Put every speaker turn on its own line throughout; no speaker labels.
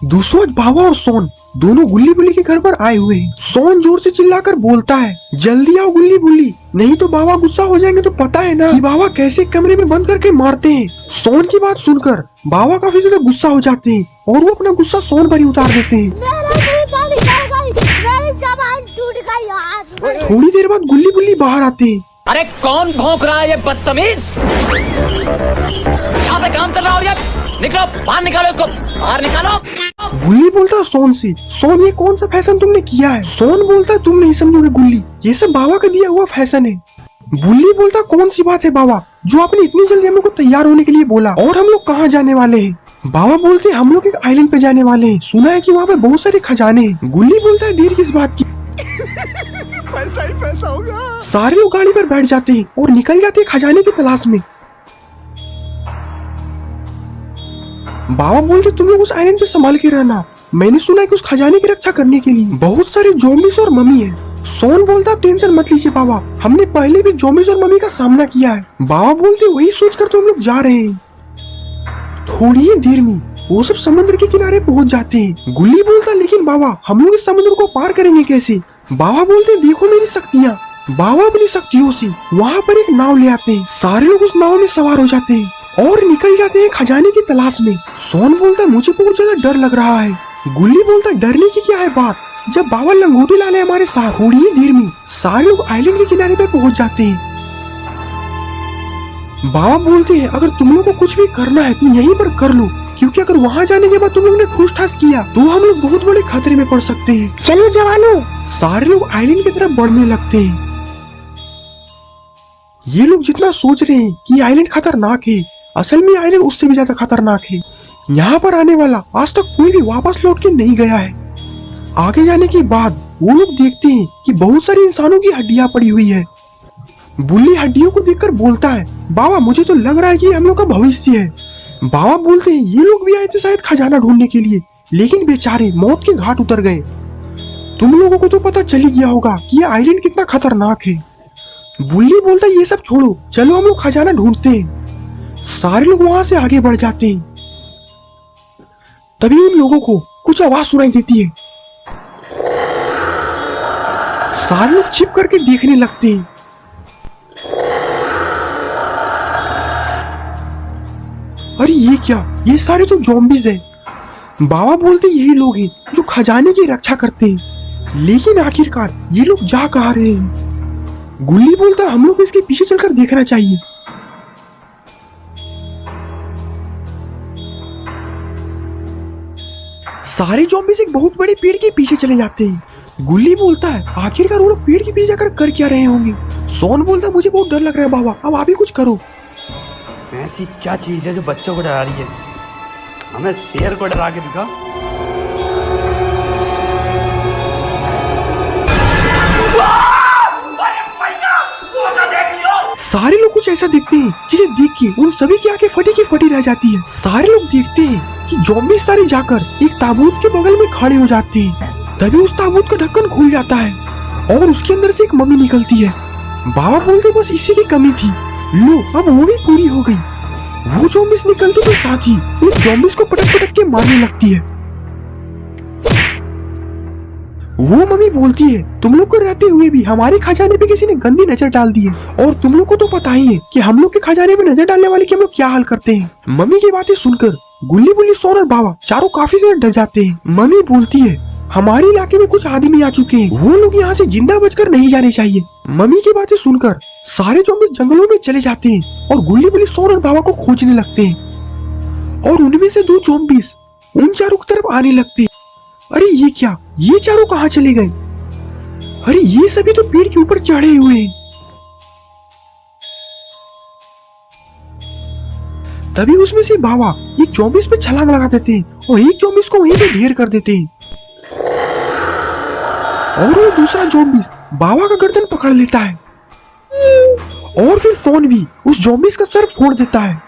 दूसरों आज बाबा और सोन दोनों गुल्ली बुल्ली के घर पर आए हुए हैं। सोन जोर से चिल्लाकर बोलता है, जल्दी आओ गुल्ली बुल्ली, नहीं तो बाबा गुस्सा हो जाएंगे। तो पता है ना कि बाबा कैसे कमरे में बंद करके मारते हैं। सोन की बात सुनकर बाबा काफी ज्यादा गुस्सा हो जाते हैं और वो अपना गुस्सा सोन पर ही उतार देते हैं। थोड़ी देर बाद गुल्ली बुल्ली बाहर आते हैं।
अरे कौन भौंक रहा है ये बदतमीज? यहाँ पे काम चल रहा है, निकलो बाहर, निकालो इसको बाहर निकालो।
गुल्ली बोलता है सोन से, सोन ये कौन सा फैशन तुमने किया है? सोन बोलता है तुम नहीं समझोगे गुल्ली, ये सब बाबा का दिया हुआ फैशन है। गुल्ली बोलता कौन सी बात है बाबा जो आपने इतनी जल्दी हम लोग को तैयार होने के लिए बोला, और हम लोग कहाँ जाने वाले हैं? बाबा बोलते हम लोग एक आइलैंड पे जाने वाले हैं, सुना है कि वहाँ पे बहुत सारे खजाने हैं। गुल्ली बोलता है देर किस बात की,
पैसा ही पैसा होगा।
सारे लोग गाड़ी पर बैठ जाते हैं और निकल जाते हैं खजाने की तलाश में। बाबा बोलते तुम लोग उस आइलैंड पे संभाल के रहना, मैंने सुना है कि उस खजाने की रक्षा करने के लिए बहुत सारे ज़ॉम्बीज़ और मम्मी है। सोन बोलता आप टेंशन मत लीजिए बाबा, हमने पहले भी ज़ॉम्बीज़ और मम्मी का सामना किया है। बाबा बोलते वही सोचकर तो हम लोग जा रहे हैं। थोड़ी ही देर में वो सब समुद्र के किनारे पहुंच जाते हैं। गुल्ली बोलता लेकिन बाबा हम लोग इस समुद्र को पार करेंगे कैसे? बाबा बोलते देखो मेरी शक्तियाँ। बाबा अपनी शक्तियों से वहाँ पर एक नाव ले आते हैं। सारे लोग उस नाव में सवार हो जाते हैं और निकल जाते हैं खजाने की तलाश में। सोन बोलता मुझे बहुत ज्यादा डर लग रहा है। गुल्ली बोलता डरने की क्या है बात, जब बाबा लंगोटी लाले हमारे साथ। थोड़ी ही देर में सारे लोग आइलैंड के किनारे पे पहुंच जाते हैं। बाबा बोलते हैं अगर तुम लोग को कुछ भी करना है तो यहीं पर कर लो, क्योंकि अगर वहाँ जाने के बाद तुम लोग ने ठूस ठास किया तो हम लोग बहुत बड़े खतरे में पड़ सकते हैं।
चलो जवानों।
सारे लोग आइलैंड की तरफ बढ़ने लगते हैं। ये लोग जितना सोच रहे हैं कि आइलैंड खतरनाक है, असल में आइलैंड उससे भी ज्यादा खतरनाक है। यहाँ पर आने वाला आज तक कोई भी वापस लौट के नहीं गया है। आगे जाने के बाद वो लोग देखते हैं कि बहुत सारी इंसानों की हड्डियां पड़ी हुई है। बुल्ली हड्डियों को देखकर बोलता है बाबा मुझे तो लग रहा है कि हम लोग का भविष्य है। बाबा बोलते हैं ये लोग भी आए थे शायद खजाना ढूंढने के लिए, लेकिन बेचारे मौत के घाट उतर गए। तुम लोगों को तो पता चल ही गया होगा कि ये आइलैंड कितना खतरनाक है। बुल्ली बोलता है ये सब छोड़ो, चलो हम लोग खजाना ढूंढते हैं। सारे लोग वहां से आगे बढ़ जाते हैं। तभी उन लोगों को कुछ आवाज सुनाई देती है। सारे लोग छिप करके देखने लगते हैं। अरे ये क्या, ये सारे तो ज़ॉम्बीज़ हैं। बाबा बोलते यही लोग हैं जो खजाने की रक्षा करते हैं, लेकिन आखिरकार ये लोग जा कहाँ रहे हैं? गुल्ली बोलता हम लोग इसके पीछे चलकर देखना चाहिए। सारे ज़ॉम्बीज़ एक बहुत बड़े पेड़ के पीछे चले जाते हैं। गुल्ली बोलता है आखिरकार वो लोग पेड़ के पीछे जाकर कर क्या रहे होंगे? सोन बोलता मुझे बहुत डर लग रहा है बाबा, अब आप ही कुछ करो।
ऐसी क्या चीज है जो बच्चों को डरा रही है? हमें शेर को डरा के दिखा।
सारे लोग कुछ ऐसा देखते हैं जिसे देख के उन सभी की आंखें फटी की फटी रह जाती है। सारे लोग देखते हैं कि ज़ॉम्बी सारे जाकर एक ताबूत के बगल में खड़े हो जाते हैं। तभी उस ताबूत का ढक्कन खुल जाता है और उसके अंदर से एक मम्मी निकलती है। बाबा बोलते बस इसी की कमी थी, लो अब वो भी पूरी हो गई। वो ज़ॉम्बीज़ निकलते के साथ ही उन ज़ॉम्बीज़ को पटक पटक के मारने लगती है। वो मम्मी बोलती है तुम लोग को रहते हुए भी हमारे खजाने पे किसी ने गंदी नजर डाल दी है, और तुम लोग को तो पता ही है कि हम लोग के खजाने पे नजर डालने वाले की हम लोग क्या हाल करते हैं। मम्मी की बातें सुनकर गुल्ली बुल्ली सोन और बाबा चारों काफी ज्यादा डर जाते हैं। मम्मी बोलती है हमारे इलाके में कुछ आदमी आ चुके हैं, वो लोग यहाँ से जिंदा बचकर नहीं जाने चाहिए। मम्मी की बातें सुनकर सारे ज़ॉम्बीज़ जंगलों में चले जाते हैं और गुल्ली बुल्ली सोन और बाबा को खोजने लगते हैं, और उनमें से दो ज़ॉम्बीज़ उन चारों की तरफ आने लगते हैं। अरे ये क्या, ये चारों कहाँ चले गए? अरे ये सभी तो पेड़ के ऊपर चढ़े हुए हैं। तभी उसमें से बाबा एक ज़ॉम्बीज़ पे छलांग लगा देते हैं और एक ज़ॉम्बीज़ को वहीं पे ढेर कर देते हैं, और वो दूसरा ज़ॉम्बीज़ बाबा का गर्दन पकड़ लेता है, और फिर सोन भी उस ज़ॉम्बीज़ का सर फोड़ देता है,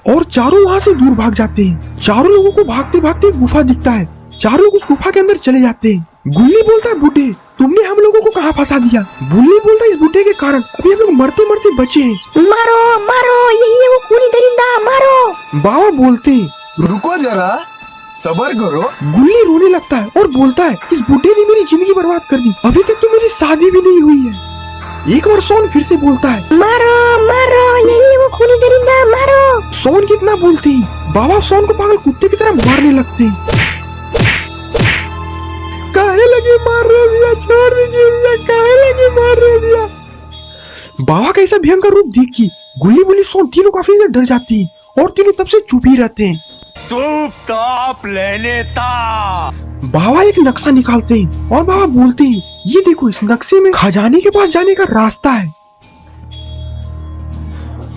और चारों वहां से दूर भाग जाते हैं। चारों लोगों को भागते भागते एक गुफा दिखता है। चारों लोग उस गुफा के अंदर चले जाते हैं। गुल्ली बोलता है बूढ़े तुमने हम लोगों को कहाँ फंसा दिया? बुल्ली बोलता इस बुड्ढे के कारण अभी हम लोग मरते मरते बचे हैं।
मारो मारो, यही है वो खूनी दरिंदा, मारो।
बाबा बोलते
रुको जरा, सबर करो।
गुल्ली रोने लगता है और बोलता है इस बुड्ढे ने मेरी जिंदगी बर्बाद कर दी, अभी तक तो मेरी शादी भी नहीं हुई है। एक बार सोन फिर से बोलता है
मारो मारो, यही है वो खूनी दरिंदा, मारो।
सोन कितना बोलते ही बाबा सोन को पागल कुत्ते की तरह मारने लगते हैं। काहे लगे मार रहे भैया, छोड़ दीजिए भैया, काहे लगे मार रहे भैया। बाबा का ऐसा भयंकर रूप देख के गुल्ली बुल्ली सोन तीनों काफी डर जाती है और तीनों तब से चुप ही रहते हैं।
चुपचाप लेने ता।
बाबा एक नक्शा निकालते हैं और बाबा बोलते हैं ये देखो, इस नक्शे में खजाने के पास जाने का रास्ता है।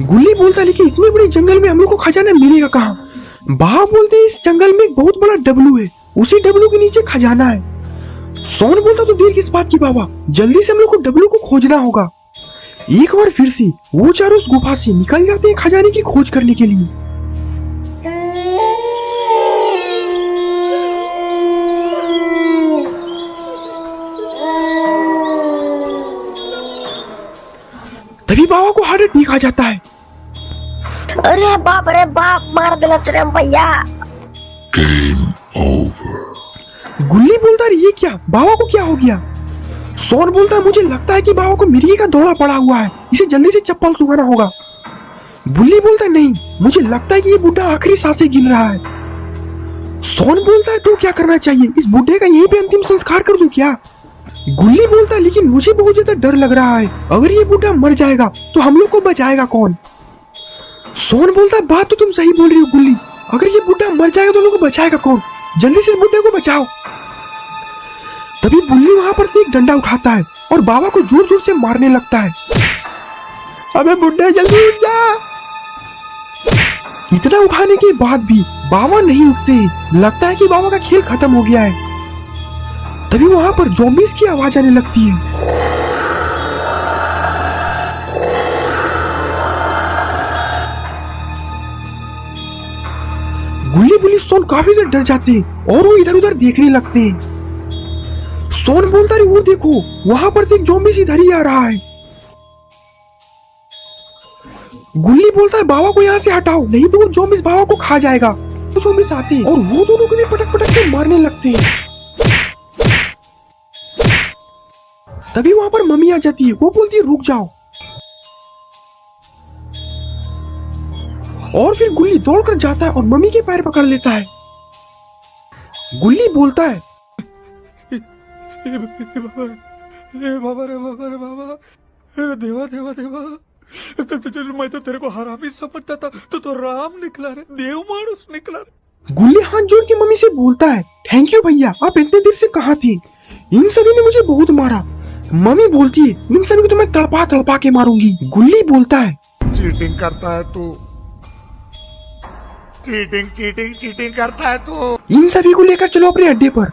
गुल्ली बोलता है लेकिन इतने बड़े जंगल में हम लोग को खजाना मिलेगा कहाँ? बाबा बोलते हैं इस जंगल में एक बहुत बड़ा डब्लू है, उसी डब्लू के नीचे खजाना है। सोन बोलता तो देर किस बात की बाबा, जल्दी से हम लोग को डब्लू को खोजना होगा। एक बार फिर से वो चारों उस गुफा से निकल जाते हैं खजाने की खोज करने के लिए। तभी बाबा को हार्ट अटैक आ जाता है।
अरे बाप, मार दिला श्रम भैया।
गुल्ली बोलता है ये क्या, बाबा को क्या हो गया? सोन बोलता है मुझे लगता है कि बाबा को मिर्गी का दौरा पड़ा हुआ है, इसे जल्दी से चप्पल सुखाना होगा। बुल्ली बोलता है नहीं, मुझे लगता है कि ये बुड्ढा आखिरी सांसें गिन रहा है। सोन बोलता है तो क्या करना चाहिए, इस बुड्ढे का यहीं पे अंतिम संस्कार कर दूं क्या? गुल्ली बोलता है लेकिन मुझे बहुत ज्यादा डर लग रहा है, अगर ये बुड्ढा मर जाएगा तो हम लोग को बचाएगा कौन? सोन बोलता है बात तो तुम सही बोल रही हो गुल्ली, अगर ये बुड्ढा मर जाएगा तो हम लोग को बचाएगा कौन? जल्दी से इस बुड्ढे को बचाओ। तभी बुल्ली वहां पर से एक डंडा उठाता है और बाबा को जोर जोर से मारने लगता है। अबे बुड्ढे जल्दी उठ जा। इतना उठाने के बाद भी बाबा नहीं उठते, लगता है कि बाबा का खेल खत्म हो गया है। तभी वहां पर ज़ॉम्बीज़ की आवाज आने लगती है। गुल्ली बुल्ली सोन काफी से डर जाते हैं और वो इधर उधर देखने लगते हैं। सोन बोलता है वो देखो, वहां पर एक ज़ॉम्बी इधर ही आ रहा है। गुल्ली बोलता है बाबा को यहाँ से हटाओ, नहीं तो वो ज़ॉम्बी बाबा को खा जाएगा। तो ज़ॉम्बी आते हैं और वो दोनों को भी पटक पटक के मारने लगते हैं। तभी वहां पर मम्मी आ जाती है, वो बोलती है रुक जाओ। और फिर गुल्ली दौड़कर जाता है और मम्मी के पैर पकड़ लेता है। गुल्ली बोलता है
अरे देवा देवा देवा, मैं तो तेरे को हरामी समझता था, तो राम निकला रे, देव मानुस निकला रे।
गुल्ली हाथ जोड़ के मम्मी से बोलता है थैंक यू भैया, आप इतने देर से कहाँ थे? इन सभी ने मुझे बहुत मारा। मम्मी बोलती है इन सभी को तो मैं तड़पा तड़पा के मारूंगी। गुल्ली बोलता है
चीटिंग करता है तू, चीटिंग करता है तू।
इन सभी को लेकर चलो अपने अड्डे पर।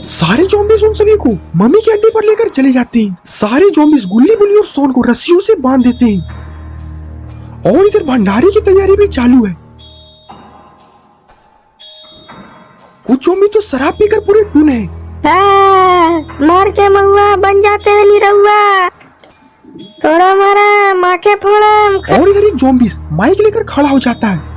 सारे ज़ॉम्बीज़ उन सभी को मम्मी के अड्डे पर लेकर चले जाते हैं। सारे ज़ॉम्बीज़ गुल्ली बुल्ली और सोन को रस्सियों से बांध देते हैं और इधर भंडारे की तैयारी भी चालू है। कुछ ज़ॉम्बी तो शराब पीकर पूरे टून है।
मार के महुआ बन जाते हैं निरहुआ, थोड़ा मारा माँ के फोड़ा।
और इधर एक ज़ॉम्बीज़ माइक लेकर खड़ा हो जाता है,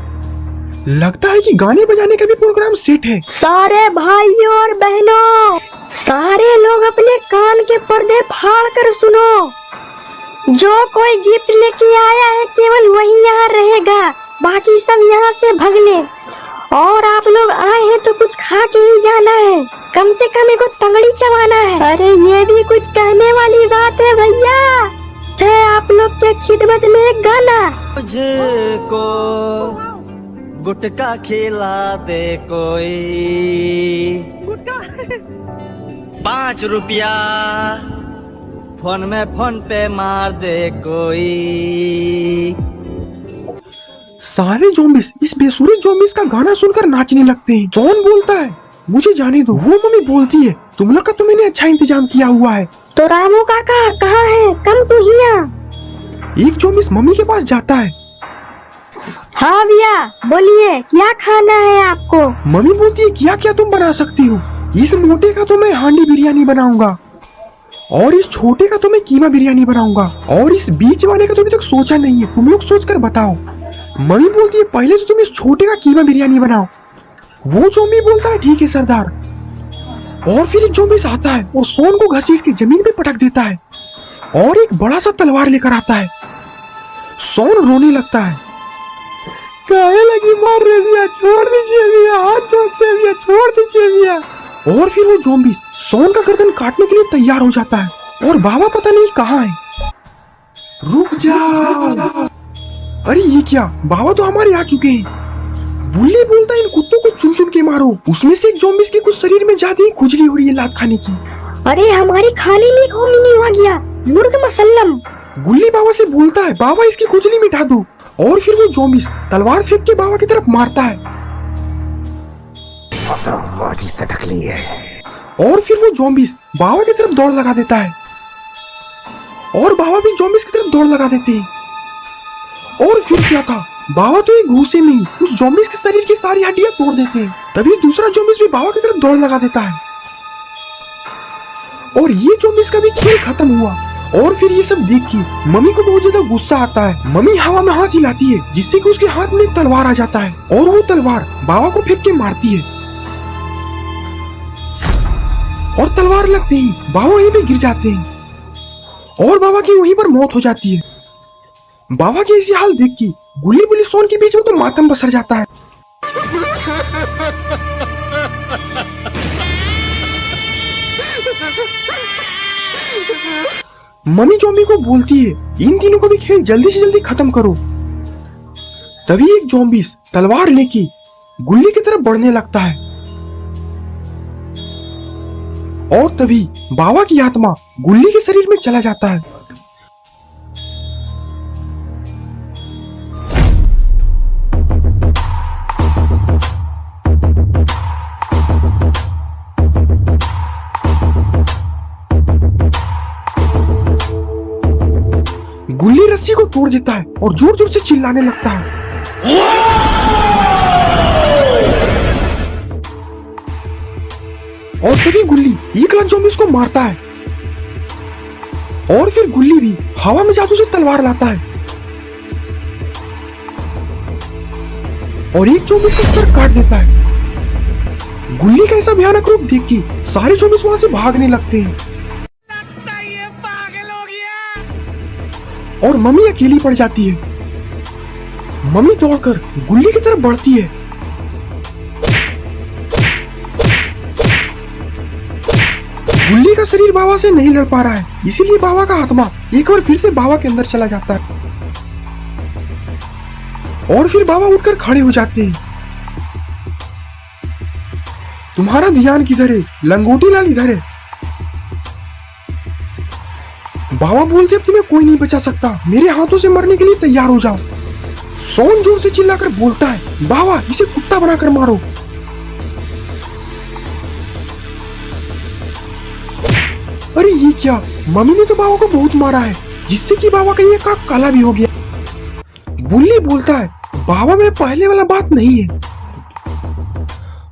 लगता है कि गाने बजाने का भी प्रोग्राम सेट है।
सारे भाइयों और बहनों, सारे लोग अपने कान के पर्दे फाड़ कर सुनो, जो कोई गिफ्ट लेके आया है केवल वही यहाँ रहेगा, बाकी सब यहाँ से भाग ले। और आप लोग आए हैं तो कुछ खा के ही जाना है, कम से कम एक तंगड़ी चबाना है। अरे ये भी कुछ कहने वाली बात है भैया, है आप लोग के खिदमत में एक गाना।
मुझे को गुटका खिला दे कोई, गुटका 5 रुपया फोन में फोन पे मार दे कोई।
सारे ज़ॉम्बीज़ इस बेसुरे ज़ॉम्बीज़ का गाना सुनकर नाचने लगते हैं। जॉन बोलता है मुझे जाने दो। वो मम्मी बोलती है तुम लोग का तो मैंने अच्छा इंतजाम किया हुआ है।
तो रामू काका कहाँ है, कम तो हिया।
एक ज़ॉम्बीज़ मम्मी के पास जाता है।
हाँ भैया बोलिए, क्या खाना है आपको?
मम्मी बोलती है क्या क्या तुम बना सकती हो। इस मोटे का तो मैं हांडी बिरयानी बनाऊंगा, और इस छोटे का तो मैं कीमा बिरयानी बनाऊंगा, और इस बीच वाले का तो अभी तक सोचा नहीं है, तुम लोग सोच कर बताओ। मम्मी बोलती है पहले तो तुम इस छोटे का कीमा बिरयानी बनाओ। वो जोम्बी बोलता है ठीक है सरदार। और फिर एक जोम्बी आता है और सोन को घसीट के जमीन पे पटक देता है और एक बड़ा सा तलवार लेकर आता है। सोन रोने लगता है, काहे लगी मार रहे भैया, छोड़ दीजिए भैया, हाथ जोड़ते हैं भैया, छोड़ दीजिए भैया। और फिर वो जोम्बी सोन का गर्दन काटने के लिए तैयार हो जाता है और बाबा पता नहीं कहाँ है। रुक जा। अरे ये क्या, बाबा तो हमारे आ चुके हैं। बुल्ली बोलता है इन कुत्तों को चुन चुन के मारो। उसमें से एक जोम्बिस के कुछ शरीर में ज्यादा ही खुजली हो रही है लात खाने की।
अरे हमारे खाने में कौन नहीं आ गया, मुर्ग मसल्लम।
गुल्ली बाबा से बोलता है बाबा इसकी खुजली मिटा दो। और फिर वो जोम्बिस तलवार फेंक के बाबा की तरफ मारता है और फिर वो जोम्बिस बाबा की तरफ दौड़ लगा देता है और बाबा भी जोम्बिस की तरफ दौड़ लगा देते हैं। और फिर क्या था, बाबा तो एक घूसे में ही उस जोम्बिस के शरीर की सारी हड्डियां तोड़ देते हैं। तभी दूसरा जोम्बिस भी बाबा की तरफ दौड़ लगा देता है और ये जोम्बिस का भी खेल खत्म हुआ। और फिर ये सब देख के मम्मी को बहुत ज्यादा गुस्सा आता है। मम्मी हवा में हाथ हिलाती है जिससे कि उसके हाथ में एक तलवार आ जाता है और वो तलवार बाबा को फेंक के मारती है और तलवार लगते ही बाबा वहीं पे गिर जाते हैं और बाबा की वहीं पर मौत हो जाती है। बाबा की ऐसी हाल देख के गुल्ली बुल्ली सोन के बीच में तो मातम बसर जाता है। मम्मी जोम्बी को बोलती है इन तीनों को भी खेल जल्दी से जल्दी खत्म करो। तभी एक जोम्बिस तलवार लेके गुल्ली की तरफ बढ़ने लगता है और तभी बाबा की आत्मा गुल्ली के शरीर में चला जाता है। गुल्ली रस्सी को तोड़ देता है और जोर जोर से चिल्लाने लगता है। और तभी गुल्ली एक लाख जोम्बिस को मारता है और फिर गुल्ली भी हवा में जादू से तलवार लाता है और एक जोम्बिस का सर काट देता है। गुल्ली का ऐसा भयानक रूप देख के सारे जोम्बिस वहां से भागने लगते हैं और मम्मी अकेली पड़ जाती है। मम्मी दौड़कर गुल्ली की तरफ बढ़ती है गुल्ली का शरीर बाबा से नहीं लड़ पा रहा है, इसीलिए बाबा का आत्मा एक बार फिर से बाबा के अंदर चला जाता है और फिर बाबा उठकर खड़े हो जाते हैं। तुम्हारा ध्यान किधर है, लंगोटी लाल इधर है। बाबा बोलते अब तुम्हें कोई नहीं बचा सकता, मेरे हाथों से मरने के लिए तैयार हो जाओ। सोन जोर से चिल्लाकर बोलता है बाबा इसे कुत्ता बनाकर मारो। अरे ये क्या, मम्मी ने तो बाबा को बहुत मारा है जिससे कि बाबा का ये काक काला भी हो गया। बुल्ली बोलता है बाबा में पहले वाला बात नहीं है।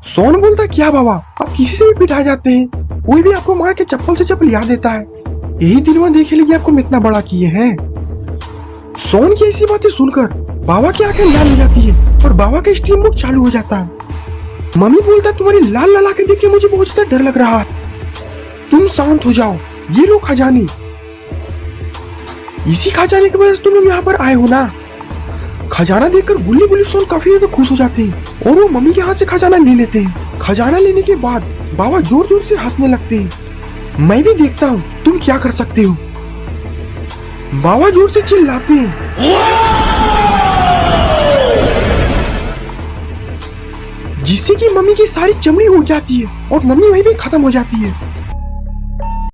सोन बोलता है क्या बाबा, आप किसी से भी पिटा जाते हैं, कोई भी आपको मार के चप्पल से चप्पल याद देता है, यही दिनवा देखे लिए आपको इतना बड़ा किए हैं। सोन की ऐसी बातें सुनकर बाबा की आंखें लाल हो जाती है और बाबा का स्टीम मुख चालू हो जाता है। मम्मी बोलता है तुम्हारी लाल लाल आंखें देख के मुझे बहुत ज्यादा डर लग रहा है, तुम शांत हो जाओ, ये लो खजाने, इसी खजाने की वजह से तुम लोग यहाँ पर आए हो ना। खजाना देखकर गुल्ली बुल्ली सोन काफी ज्यादा खुश हो जाते हैं और वो मम्मी के हाथ से खजाना ले लेते हैं। खजाना लेने के बाद बाबा जोर जोर से हंसने लगते हैं। मैं भी देखता हूँ तुम क्या कर सकते हो। बाबा जोर से चिल्लाते हैं जिससे कि मम्मी की सारी चमड़ी उड़ जाती है और मम्मी वहीं भी खत्म हो जाती है।